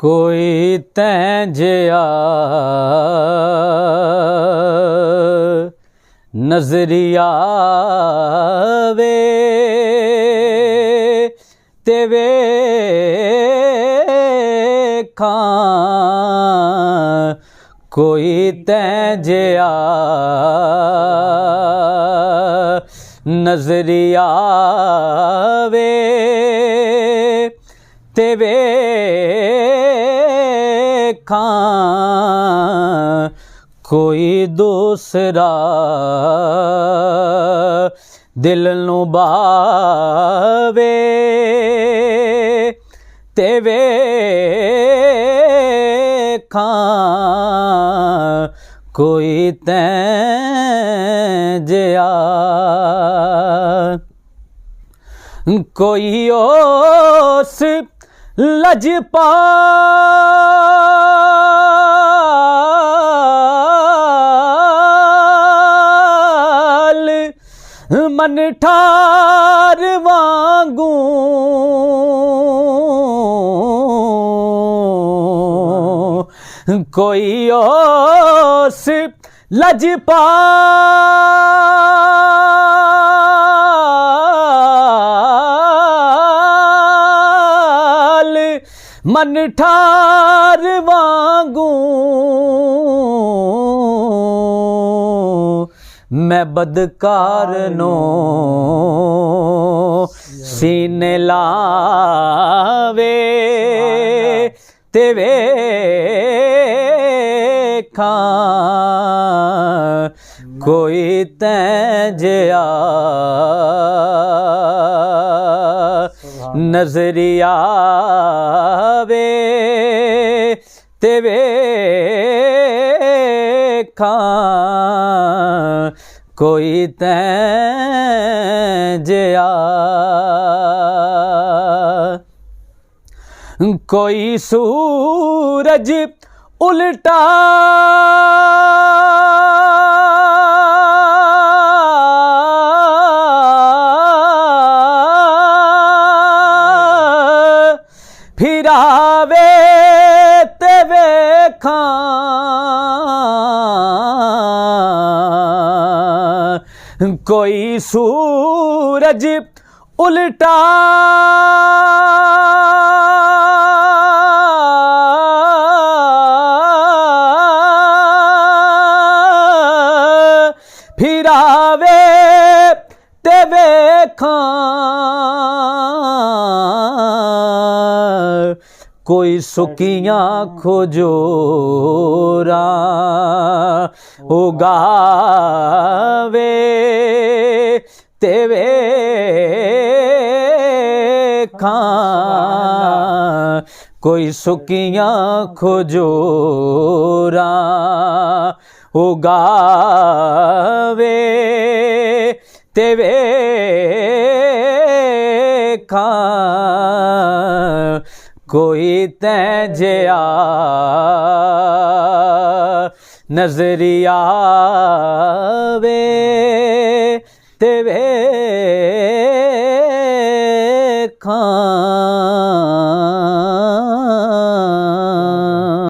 कोई तैं जिया नजरिया वे ते वेखां कोई तैं जिया नजरिया वे ते वेखां कोई दूसरा दिल नू बावे ते वेखां कोई तैं जिया कोई ओस लजपाल मन ठार वांगू कोई ओस लजपाल मन ठार वांगू मैं बदकार नो सीने लावे ते वेखां कोई तैं जिया नजरिया वे ते वेखां कोई तैं जिया कोई सूरज उल्टा फिरावे ते वेखां कोई सूरज उल्टा फिरावे ते वेखां कोई सुकियां खोजोरा उगावे ते वेखां कोई सुकियां खोजोरा उगावे ते वेखां कोई तैं जिया नजरिया वे ते वे